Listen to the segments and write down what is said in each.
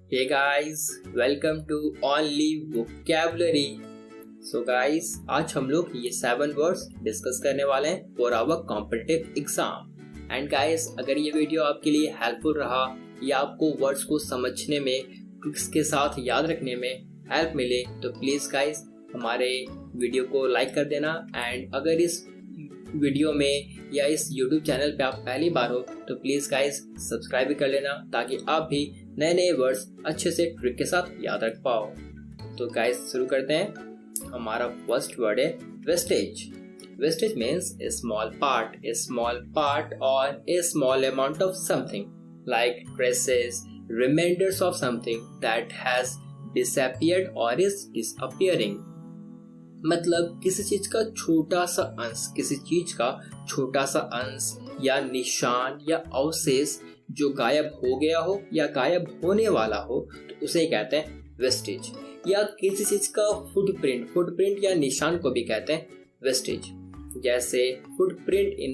Hey guys, welcome to Only Vocabulary. So guys, आज हम लोग ये 7 वर्ड्स डिस्कस करने वाले हैं for our competitive exam. And guys, अगर ये वीडियो आपके लिए हेल्पफुल रहा या आपको वर्ड्स को समझने में, इसके साथ याद रखने में हेल्प मिले तो प्लीज गाइस हमारे वीडियो को लाइक कर देना. एंड अगर इस वीडियो में या इस YouTube चैनल पे आप पहली बार हो तो प्लीज गाइस सब्सक्राइब भी कर लेना ताकि आप भी नए नए वर्ड्स अच्छे से ट्रिक के साथ याद रख पाओ. तो गाइस शुरू करते हैं. हमारा फर्स्ट वर्ड है wastage. Wastage means a small part और a small amount of something like traces, reminders of something that has disappeared और इज डिसअपीयरिंग. मतलब किसी चीज का छोटा सा अंश या निशान या अवशेष जो गायब हो गया हो या गायब होने वाला हो तो उसे कहते हैं वेस्टेज. या किसी चीज का फुटप्रिंट या निशान को भी कहते हैं वेस्टेज. जैसे फुटप्रिंट इन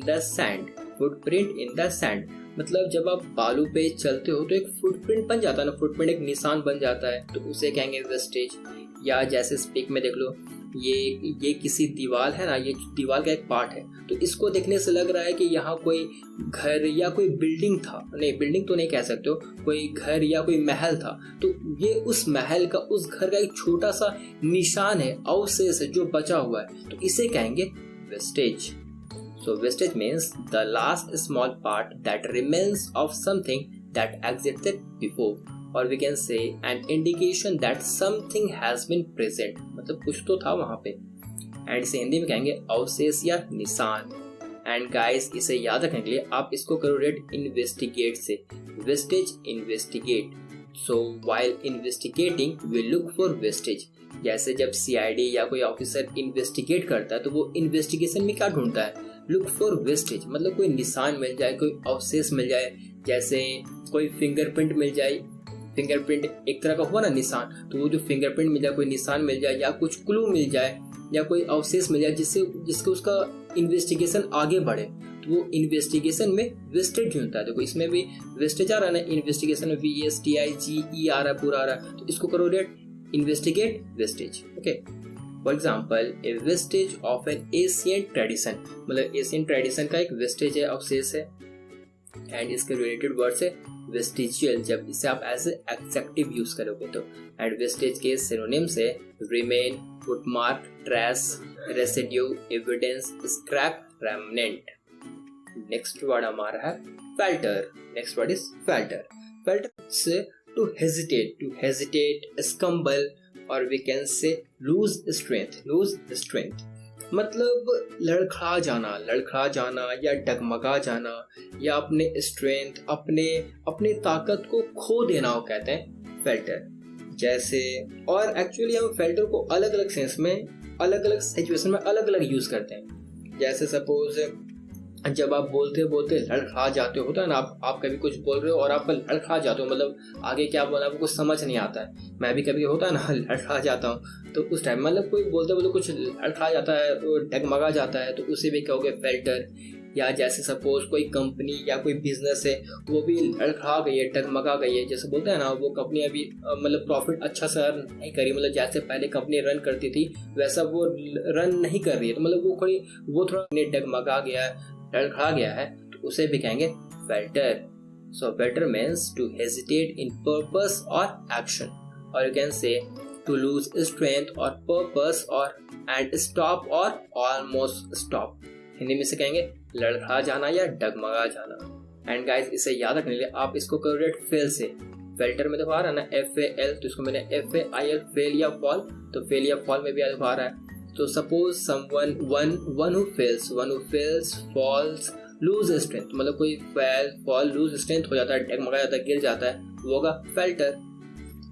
द सैंड मतलब जब आप बालू पे चलते हो तो एक फुटप्रिंट बन जाता है ना, फुटप्रिंट एक निशान बन जाता है तो उसे कहेंगे वेस्टेज. या जैसे स्पीक में देख लो, ये किसी दीवार है ना, ये दीवार का एक पार्ट है तो इसको देखने से लग रहा है कि यहाँ कोई घर या कोई बिल्डिंग था. नहीं, बिल्डिंग तो नहीं कह सकते हो, कोई घर या कोई महल था तो ये उस महल का, उस घर का एक छोटा सा निशान है, अवशेष है जो बचा हुआ है तो इसे कहेंगे wastage. So vestige means the last small part that remains of something that existed before, or we can say an indication that something has been present. मतलब कुछ तो था वहाँ पे. एंड इसे हिंदी में कहेंगे अवशेष या निशान. एंड गाइस, इसे याद रखने के लिए आप इसको करो रेड इन्वेस्टिगेट से. Vestige investigate. So while investigating we look for vestige. जैसे जब सीआईडी या कोई ऑफिसर इन्वेस्टिगेट करता है तो वो इन्वेस्टिगेशन में क्या ढूंढता है? Look for wastage. मतलब कोई निशान मिल जाए, कोई अवशेष मिल जाए. जैसे कोई फिंगरप्रिंट मिल जाए, फिंगरप्रिंट एक तरह का हुआ ना निशान, तो वो जो फिंगरप्रिंट मिल जाए, कोई निशान मिल जाए या कुछ क्लू मिल जाए या कोई अवशेष मिल जाए जिससे उसका इन्वेस्टिगेशन आगे बढ़े तो वो इन्वेस्टिगेशन में वेस्टेज ढूंढता है. देखो इसमें भी वेस्टेज आ रहा है ना, इन्वेस्टिगेशन में VSTIGE आ रहा है, पूरा आ रहा है तो इसको करो read investigate vestige. Okay. For example a vestige of an ancient tradition. मतलब एशियंट ट्रेडिशन का एक वेस्टेज है, अवशेष है. एंड इसके रिलेटेड वर्ड्स है वेस्टिजियल, जब इसे आप एज एडजेक्टिव यूज करोगे तो. एंड वेस्टेज के सिनोनिम्स है remain, footmark, trace, residue, evidence, scrap, remnant. Next word हमारा है falter. Next word is falter. Falter से to hesitate, stumble, or we can say lose strength. मतलब लड़खड़ा जाना या डगमगा जाना या अपने स्ट्रेंथ, अपने ताकत को खो देना हो कहते हैं फेल्टर. जैसे, और एक्चुअली हम फेल्टर को अलग अलग सेंस में, अलग अलग सिचुएशन में अलग अलग यूज करते हैं. जैसे सपोज जब आप बोलते लड़खड़ा जाते हो, होता है ना, आप कभी कुछ बोल रहे हो और आप लड़खड़ा जाते हो, मतलब आगे क्या बोलना आपको कुछ समझ नहीं आता है. मैं भी कभी होता है ना लड़खड़ा जाता हूँ तो उस टाइम मतलब कोई बोलते कुछ लड़खड़ा जाता है, डगमगा जाता है तो उसे भी कहोगे फेल्टर. या जैसे सपोज कोई कंपनी या कोई बिजनेस है वो भी लड़खड़ा गई है, डगमगा गई है. जैसे बोलते हैं ना, वो कंपनी अभी मतलब प्रॉफिट अच्छा सा रन नहीं करी, मतलब जैसे पहले कंपनी रन करती थी वैसा वो रन नहीं कर रही है तो मतलब वो थोड़ा डगमगा गया है, लड़खड़ा गया है तो उसे भी कहेंगे falter. So falter means to hesitate in purpose और एक्शन, और you can say to lose strength और पर्पस और एंड स्टॉप और ऑलमोस्ट स्टॉप. हिंदी में से कहेंगे लड़खड़ा जाना या डगमगा जाना. एंड गाइस, इसे याद रखने के लिए आप इसको करो रेड फेल से. फेल्टर में देखो आ रहा है ना FAL, तो इसको मैंने FAIL फेल या फॉल, तो फेल या फॉल में भी आ रहा है. तो suppose someone one who fails, falls, lose strength. मतलब कोई fall, lose strength हो जाता है, डगमगा जाता है, गिर जाता है, वो होगा falter.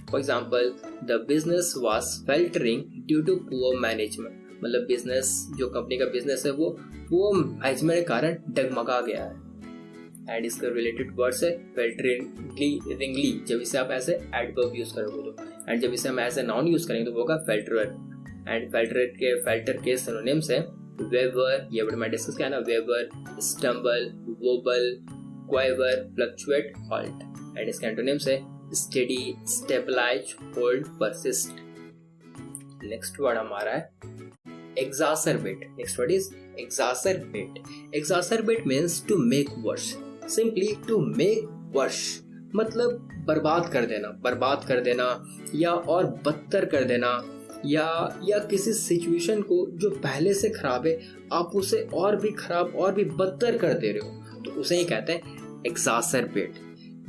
For example the business was faltering due to poor management. मतलब बिजनेस, जो कंपनी का बिजनेस है वो poor management के कारण डगमगा गया है. एंड इसका रिलेटेड वर्ड्स है falteringly, जब इसे आप ऐसे एडवर्ब यूज करोगे तो. एंड जब इसे हम ऐसे नाउन यूज करेंगे तो वो होगा फेल्टर. एंड फेल्टर के सिनोनिम्स है वेवर, ये वर्ड मैं डिस्कस किया ना, waver, stumble, wobble, quiver, fluctuate, halt. And इसके एंटोनिम्स है steady, stabilize, hold, persist. Next word हमारा है exacerbate. Next word is exacerbate. Exacerbate means to make worse. Simply to make worse. मतलब बर्बाद कर देना या और बदतर कर देना या किसी सिचुएशन को जो पहले से खराब है आप उसे और भी खराब और भी बदतर कर दे रहे हो, तो उसे ही कहते हैं exacerbate.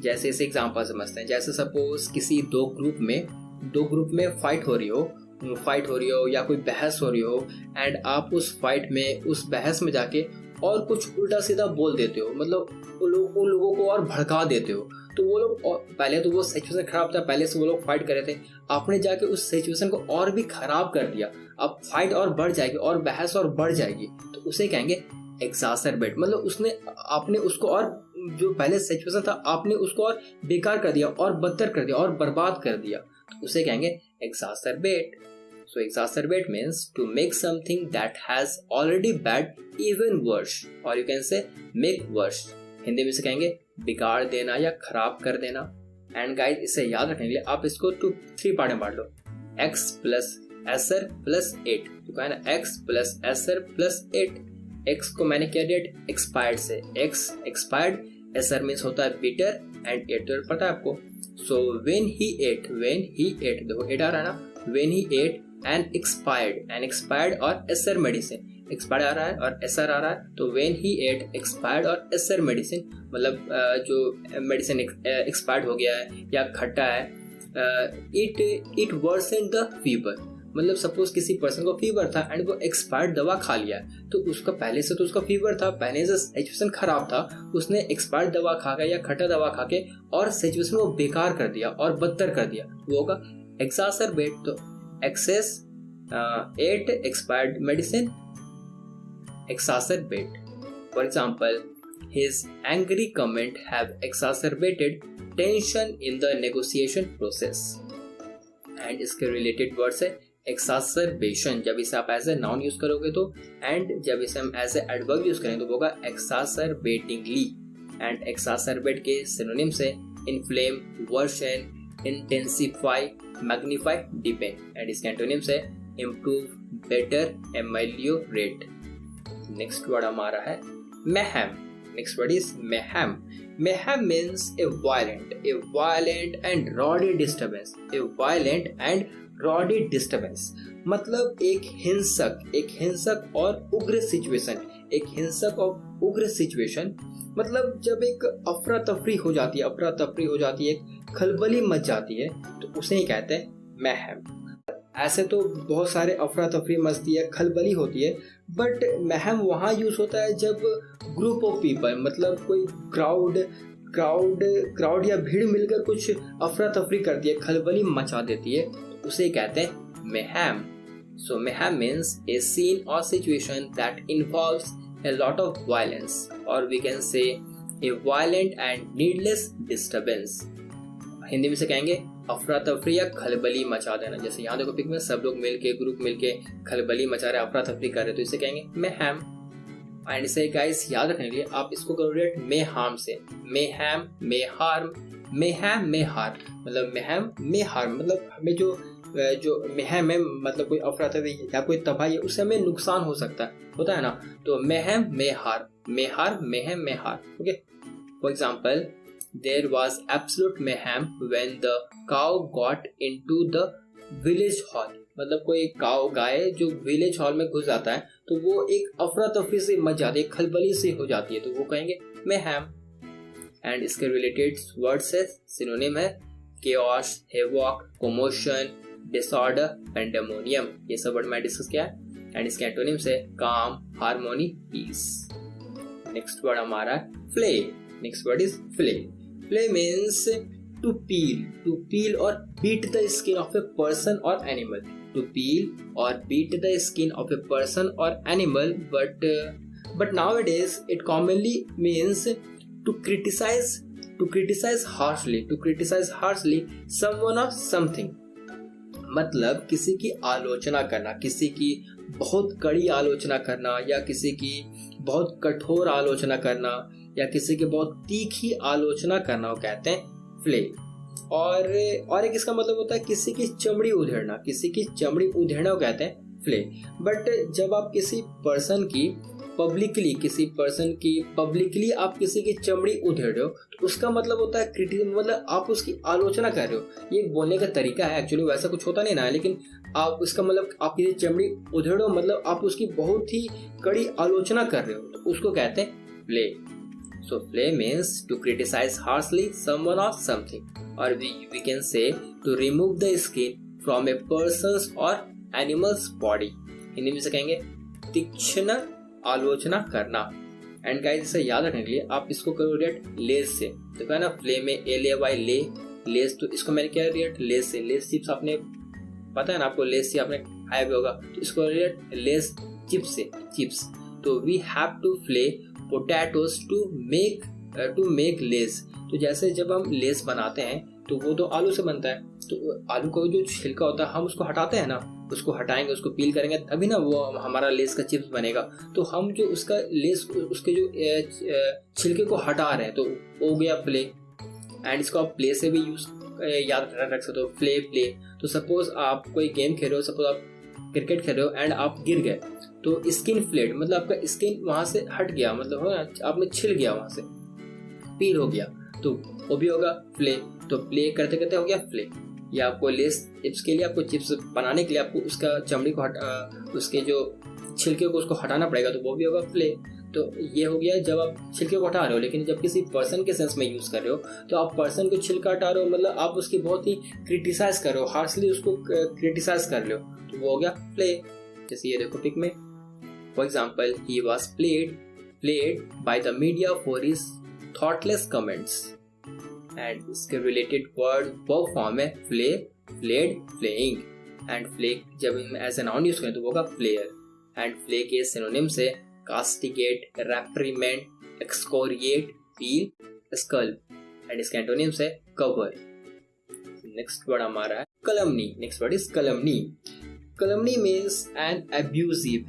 जैसे इसे एग्जांपल समझते हैं. जैसे सपोज किसी दो ग्रुप में फाइट हो रही हो या कोई बहस हो रही हो एंड आप उस बहस में जाके और कुछ उल्टा सीधा बोल देते हो, मतलब उन लोगों को और भड़का देते हो. तो वो लोग पहले तो वो सिचुएशन खराब था, पहले से वो लोग फाइट कर रहे थे, आपने जाके उस सिचुएशन को और भी खराब कर दिया. अब फाइट और बढ़ जाएगी और बहस और बढ़ जाएगी, तो उसे कहेंगे exacerbate. मतलब आपने उसको और जो पहले सिचुएशन था आपने उसको और बेकार कर दिया और बदतर कर दिया और बर्बाद कर दिया, तो उसे कहेंगे exacerbate. So exacerbate means to make something that has already bad even worse, or you can say make worse. Hindi में से कहेंगे बिगाड़ देना या खराब कर देना. एंड गाइस इसे याद रखने के लिए आप इसको 3 पार्ट में बांट लो. x plus Acer plus 8. तो कहा ना x plus Acer plus 8. x को मैंने क्या दिया एक्सपायर्ड से. x एक्सपायर्ड, एसर मीन्स होता है बिटर एंड 8 तो पता है आपको. सो when he ate देखो 8 आ रहा है ना. when he ate an expired और एसर मेडिसिन. एक्सपायर्ड आ रहा है और एसर आ रहा है, तो when he ate expired और एसर मेडिसिन मतलब जो मेडिसिन एक्सपायर्ड हो गया है या खट्टा है. it worsened the fever. मतलब सपोज किसी पर्सन को फीवर था एंड वो एक्सपायर्ड दवा खा लिया, तो उसका पहले से तो उसका फीवर था, पहले से सिचुएशन खराब था, उसने एक्सपायर्ड दवा खा के या खट्टा दवा खा के और सिचुएशन को बेकार कर दिया और बदतर कर दिया, वो होगा exacerbate. तो excess 8 expired medicine exacerbate. For example, his angry comment have exacerbated tension in the negotiation process. And इसके related words है exacerbation. जब इसे आप एज ए नाउन यूज करोगे तो, एंड जब इसे हम एज ए एडवर्ब यूज करेंगे तो होगा exacerbatingly. एंड exacerbate के synonyms है inflame, worsen, intensify, magnify, deepen. And इसके एंटोनिम्स है improve, better, ameliorate. Next word हमारा है mayhem. Next word is mayhem. Mayhem means a violent and rowdy disturbance. A violent and rowdy disturbance मतलब एक हिंसक और उग्र सिचुएशन. एक हिंसक और उग्र सिचुएशन मतलब जब एक अफरा तफरी हो जाती है, एक खलबली मच जाती है, तो उसे ही कहते हैं mayhem. ऐसे तो बहुत सारे अफरा तफरी मचती है, खलबली होती है, बट mayhem वहाँ यूज होता है जब ग्रुप ऑफ पीपल मतलब कोई क्राउड या भीड़ मिलकर कुछ अफरा तफरी करती है, खलबली मचा देती है, तो उसे कहते हैं mayhem. So mayhem means a scene or situation that involves a lot of violence, or we can say a violent and needless disturbance. Hindi में से कहेंगे अफरा तफरी या खलबली मचा देना. जैसे यहाँ देखो पिक में सब लोग ग्रुप मिलके खलबली मचा रहे, अफरा तफरी कर रहे, तो इसे कहेंगे mayhem. एंड इसे गाइस याद रखने के लिए आप इसको करोगे may harm से. mayhem, may harm, मतलब may harm मतलब हमें जो mayhem है मतलब कोई अफरा तफरी या कोई तबाही है, उससे हमें नुकसान हो सकता है, होता है ना. तो mayhem, may harm, mayhem, may harm. Okay. For example, there was absolute mayhem when the cow got into the village hall. मतलब कोई गाय जो विलेज हॉल में घुस जाता है तो वो एक अफरा तफरी से मच जाती है, खलबली से हो जाती है, तो वो कहेंगे mayhem. एंड इसके रिलेटेड वर्ड्स है, सिनोनिम है chaos, havoc, commotion, disorder, pandemonium. ये सब वर्ड मैं डिस्कस किया है. एंड इसके एंटोनिम्स है calm, harmony, peace. Next word हमारा है flay. Next word is flay. Flay means to peel or beat the skin of a person or animal. To peel or beat the skin of a person or animal, but nowadays it commonly means to criticize harshly someone or something. मतलब किसी की आलोचना करना, किसी की बहुत कड़ी आलोचना करना या किसी की बहुत कठोर आलोचना करना या किसी की बहुत तीखी आलोचना करना, वो कहते हैं फ्ले. और एक इसका मतलब होता है किसी की चमड़ी उधेड़ना, किसी की चमड़ी उधेड़ना को कहते हैं फ्ले। बट जब आप किसी पर्सन की पब्लिकली आप किसी की चमड़ी उधेड़ रहे हो तो उसका मतलब होता है क्रिटिसिज्म, मतलब आप उसकी आलोचना कर रहे हो। ये बोलने का तरीका है, एक्चुअली वैसा कुछ होता नहीं ना है, लेकिन आप उसका मतलब आप किसी चमड़ी उधेड़ो मतलब आप उसकी बहुत ही कड़ी आलोचना कर रहे हो, तो उसको कहते हैं flay. So flay means to criticise harshly someone और समथिंग, और we can say to remove the skin from a person's or animal's body। Hindi में से कहेंगे तीक्ष्ण आलोचना करना। एंड गाइस इसे याद रखने के लिए आप इसको करो रिलेट लेस से। तो क्या ना फ्ले में LAY ले लेस, तो इसको मैंने क्या रिलेट लेस से। लेस चिप्स आपने पता है ना आपको, लेस से आपने खाया भी होगा, तो इसको रिलेट लेस चिप्स से चिप्स। तो we have to Phule potatoes to make less. तो जैसे जब हम लेस बनाते हैं तो वो तो आलू से बनता है, तो आलू का जो छिलका होता है हम उसको हटाते हैं ना, उसको हटाएंगे, उसको पील करेंगे तभी ना वो हमारा लेस का चिप्स बनेगा। तो हम जो उसका लेस उसके जो छिलके को हटा रहे हैं तो हो गया फ्ले। एंड इसको आप प्ले से भी यूज याद रख सकते हो, फ्ले प्ले। तो सपोज आप कोई गेम खेल रहे हो, सपोज आप क्रिकेट खेल रहे हो एंड आप गिर गए, तो स्किन फ्लेड मतलब आपका स्किन वहां से हट गया, मतलब हो ना आप में छिल गया, वहां से पील हो गया, तो वो भी होगा फ्ले। तो प्ले करते करते हो गया फ्ले। या आपको लेस चिप्स के लिए, आपको चिप्स बनाने के लिए आपको उसका चमड़ी को उसके जो छिलके को उसको हटाना पड़ेगा, तो वो भी होगा फ्ले। तो ये हो गया जब आप छिलके को हटा रहे हो। लेकिन जब किसी पर्सन के सेंस में यूज कर रहे हो तो आप पर्सन को छिलका हटा रहे हो, मतलब आप उसकी बहुत ही क्रिटिसाइज कर रहे हो, हार्शली उसको क्रिटिसाइज कर रहे हो, तो वो हो गया फ्ले। जैसे ये देखो पिक में, for example he was played by the media for his thoughtless comments. And इसके रिलेटेड वर्ब फॉर्म है Phule, fled, flaying. And Phule जब एज ए नाउन यूज करें तो वो होगा फ्लेयर। एंड फ्ले के सिनोनिम्स है castigate, reprimand, excoriate, peel, scold. And इसके एंटोनिम्स है कवर। नेक्स्ट वर्ड हमारा है calumny. Next word is calumny. Calumny means an abusive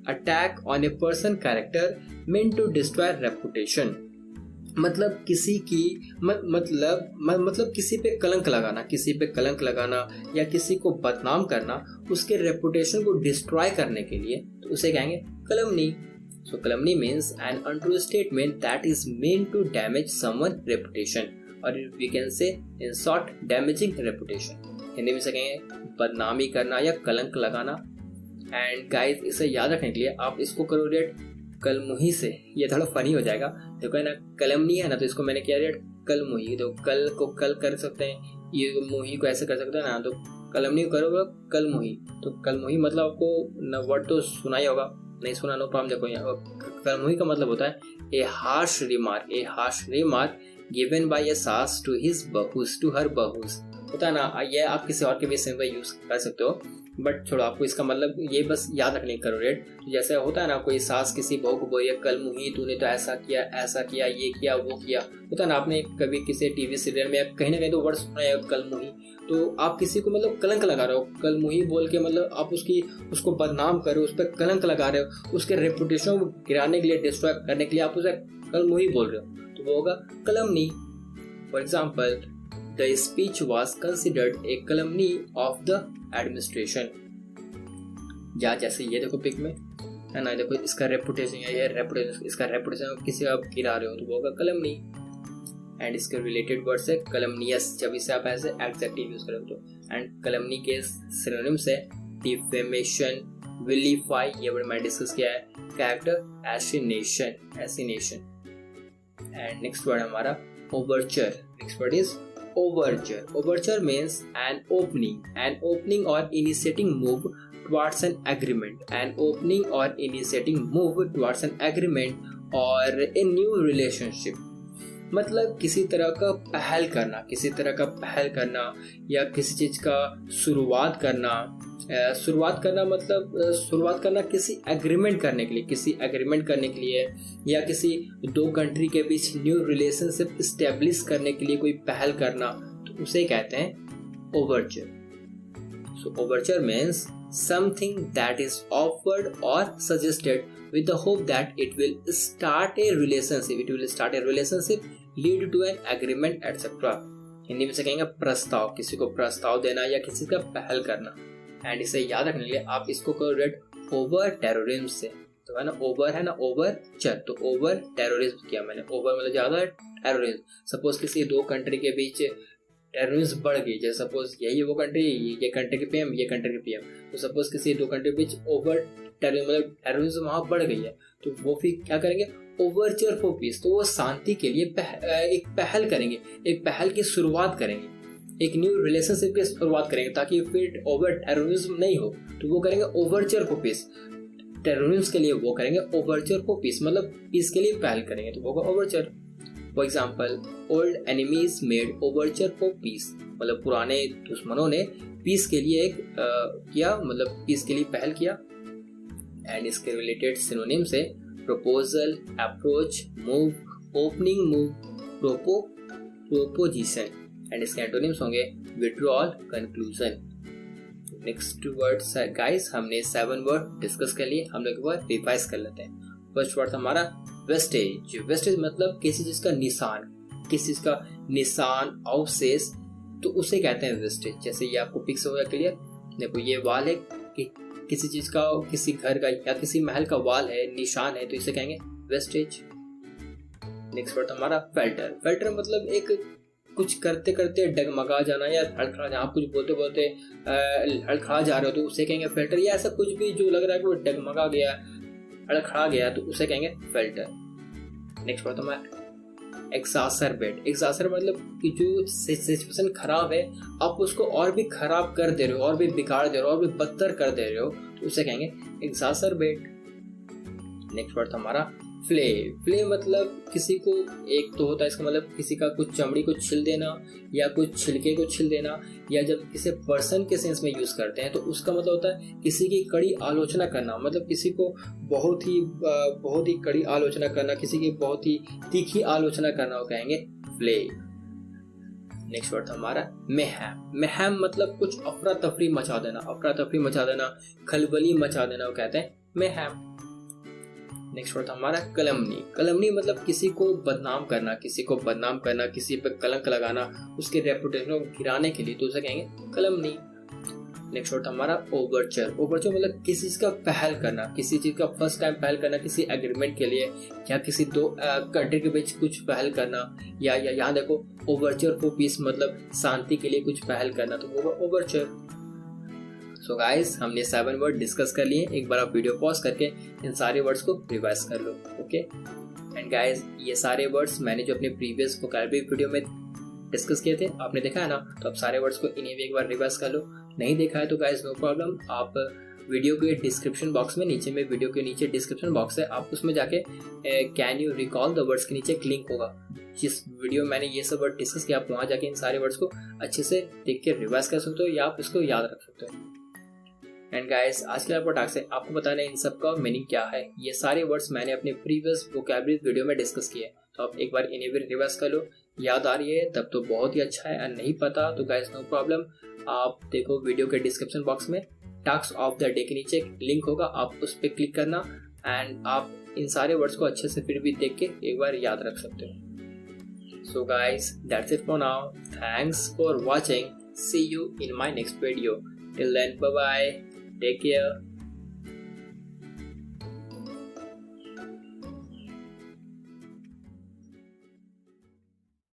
attack on a person character meant to destroy reputation। मतलब किसी की मतलब किसी पे कलंक लगाना, या किसी को बदनाम करना, उसके रेपुटेशन को डिस्ट्रॉय करने के लिए, तो उसे कहेंगे calumny. So calumny means an untrue statement that is meant to damage someone reputation, और we can say in short damaging reputation. Hindi में से कहेंगे बदनामी करना या कलंक लगाना। एंड गाइस इसे याद रखने के लिए आप इसको करो रेट कलमुही से। ये थोड़ा फनी हो जाएगा, देखो है ना कलमनी है ना, तो इसको मैंने किया रेट कलमुही। तो कल को कल कर सकते हैं, ये मुही को ऐसे कर सकते हैं ना, तो कलमनी को करो कलमुही। तो कलमुही मतलब आपको वर्ड तो सुना ही होगा, नहीं सुना नो प्रॉब्लम। देखो यहाँ कलमुही का मतलब होता है ए हार्श रिमार्क गिवन बाय ए सास टू हिज बहूस, टू हर बहूस। होता है ना, ये आप किसी और के भी सेंस में यूज कर सकते हो, बट छोड़ो, आपको इसका मतलब ये बस याद रखने करो रेट। तो जैसे होता है ना, कोई सास किसी बहू को बोलिए कल मुही तूने तो ऐसा किया, ये किया वो किया। होता है ना, आपने कभी किसी टीवी सीरियल में कहीं ना कहीं तो वर्ड सुना है कल मुही, तो आप किसी को मतलब कलंक लगा रहे हो कल मुही बोल के, मतलब आप उसको बदनाम कर रहे हो, उस पर कलंक लगा रहे हो, उसके रेपुटेशन को गिराने के लिए, डिस्ट्रॉय करने के लिए आप उसे कल मुही बोल रहे हो, तो वो होगा calumny. For example The speech was considered a calumny of the administration। या जैसे ये देखो पिक में है ना, देखो इसका रेपुटेशन इसका रेपुटेशन किसी आप गिरा रहे हो, तो वो होगा कलमनी। एंड इसके रिलेटेड वर्ड्स है कलमनियस, जब इसे आप ऐसे एडजेक्टिव यूज करोगे तो। एंड कलमनी के सिनोनिम्स है डिफेमेशन, विलीफाई, ये वर्ड मैंने डिस्कस किया है, कैरेक्टर एसिनेशन। एंड नेक्स्ट वर्ड हमारा Overture. Next word is Overture means an opening or initiating move towards an agreement, or a new relationship। मतलब किसी तरह का पहल करना या किसी चीज का शुरुआत करना किसी एग्रीमेंट करने के लिए, या किसी दो कंट्री के बीच न्यू रिलेशनशिप इस्टेब्लिश करने के लिए कोई पहल करना, तो उसे कहते हैं Overture. So Overture means something that is offered or suggested with the hope that it will start a relationship lead to an agreement etcetera. Hindi में से कहेंगे प्रस्ताव, किसी को प्रस्ताव देना या किसी का पहल करना। एंड इसे याद रखने के लिए आप इसको करेक्ट ओवर टेररिज्म से, तो है ना ओवर है ना ओवर चर, तो ओवर टेररिज्म किया मैंने। ओवर मतलब ज्यादा, टेररिज्म सपोज किसी दो कंट्री के बीच टेररिज्म बढ़ गई, जैसे सपोज यही वो कंट्री, ये कंट्री के पीएम, ये कंट्री के पीएम, तो सपोज किसी दो कंट्री के बीच ओवर टेररिज्म मतलब टेररिज्म वहां बढ़ गई है, तो वो फिर क्या करेंगे ओवरचर फॉर पीस, तो वो शांति के लिए एक पहल करेंगे, एक पहल की शुरुआत करेंगे, एक न्यू रिलेशनशिप की शुरुआत करेंगे ताकि फिर ओवर टेररिज्म नहीं हो, तो वो करेंगे ओवरचर फॉर पीस। टेररिज्म के लिए वो करेंगे ओवरचर फॉर पीस, मतलब पीस के लिए पहल करेंगे, तो वो Overture. For example old enemies made Overture for piece, मतलब पुराने दुश्मनों ने पीस के लिए एक किया, मतलब पीस के लिए पहल किया। एंड इसके रिलेटेड सिनोनिम से proposal, approach, move, opening move, proposition. And इसके एंटोनिम्स होंगे withdrawal, conclusion. Next words guys, हमने 7 वर्ड डिस्कस कर लिए, हम लोग एक बार रिवाइज कर लेते हैं। फर्स्ट वर्ड हमारा वेस्टेज। वेस्टेज मतलब किसी चीज का निशान, किसी चीज का निशान, अवशेष, तो उसे कहते हैं वेस्टेज। जैसे ये आपको पिक्स हो गया क्लियर, देखो ये वाल है कि किसी चीज का, किसी घर का या किसी महल का वाल है, निशान है, तो इसे कहेंगे वेस्टेज। नेक्स्ट वर्ड हमारा फेल्टर। फेल्टर मतलब एक कुछ करते करते डगमगा जाना या हड़खड़ा जाना, आप कुछ बोलते बोलते हड़खड़ा जा रहे हो तो उसे कहेंगे फेल्टर, या ऐसा कुछ भी जो लग रहा है कि वो डगमगा गया, हड़खड़ा गया, तो उसे कहेंगे फेल्टर। नेक्स्ट वर्ड हमारा एक्सासरबेट। एक्सासरबेट मतलब कि जो सिचुएशन खराब है आप उसको और भी खराब कर दे रहे हो, और भी बिगाड़ दे रहे हो, और भी बदतर कर दे रहे हो, तो उसे कहेंगे एक्सासरबेट। नेक्स्ट वर्ड हमारा फ्ले। फ्ले मतलब किसी को, एक तो होता है इसका मतलब किसी का कुछ चमड़ी को छिल देना या कुछ छिलके को छिल देना, या जब किसी पर्सन के सेंस में यूज करते हैं तो उसका मतलब होता है किसी की कड़ी आलोचना करना, मतलब किसी को बहुत ही कड़ी आलोचना करना, किसी की बहुत ही तीखी आलोचना करना, वो कहेंगे फ्ले। नेक्स्ट वर्ड हमारा मेहम। मेहम मतलब कुछ अफरा तफरी मचा देना, खलबली मचा देना, वो कहते हैं मेहम। नेक्स्ट वर्ड हमारा कलमनी। कलमनी मतलब किसी को बदनाम करना, किसी पे कलंक लगाना, उसके रेपुटेशन को गिराने के लिए, तो उसे कहेंगे कलमनी। नेक्स्ट वर्ड हमारा ओवरचर। ओवरचर मतलब किसी चीज का पहल करना, किसी चीज का फर्स्ट टाइम पहल करना, किसी एग्रीमेंट के लिए या किसी दो कंट्री के बीच कुछ पहल करना, या यहाँ देखो ओवरचर फॉर पीस मतलब शांति के लिए कुछ पहल करना, तो वो ओवरचर। सो गाइस, हमने 7 वर्ड डिस्कस कर लिए। एक बार आप वीडियो पॉज करके इन सारे वर्ड्स को रिवाइज कर लो, ओके। एंड गाइस, ये सारे वर्ड्स मैंने जो अपने प्रीवियस वोकैबुलरी वीडियो में डिस्कस किए थे, आपने देखा है ना, तो आप सारे वर्ड्स को इन्हें भी एक बार रिवाइज कर लो। नहीं देखा है तो गाइस नो प्रॉब्लम, आप वीडियो के डिस्क्रिप्शन बॉक्स में नीचे में, वीडियो के नीचे डिस्क्रिप्शन बॉक्स है, आप उसमें जाके can you recall the words के नीचे एक लिंक होगा, जिस वीडियो मैंने ये सब वर्ड डिस्कस किया, आप वहाँ जाके इन सारे वर्ड्स को अच्छे से देख के रिवाइज कर सकते हो या आप इसको याद रख सकते हो। एंड गाइस, आज के रिपोर्ट से आपको बताना है इन सब का मीनिंग क्या है। ये सारे वर्ड्स मैंने अपने प्रीवियस वोकैबुलरी वीडियो में डिस्कस किए, तो आप एक बार इन्हें भी रिवाइज कर लो। याद आ रही है तब तो बहुत ही अच्छा है, और नहीं पता तो गाइस नो प्रॉब्लम, आप देखो वीडियो के डिस्क्रिप्शन बॉक्स में टास्क ऑफ द डे के नीचे एक लिंक होगा, आप उस पर क्लिक करना एंड आप इन सारे वर्ड्स को अच्छे से फिर भी देख के एक बार याद रख सकते हो। So guys, that's it for now, thanks for watching, see you in my next video, till then bye bye, take care.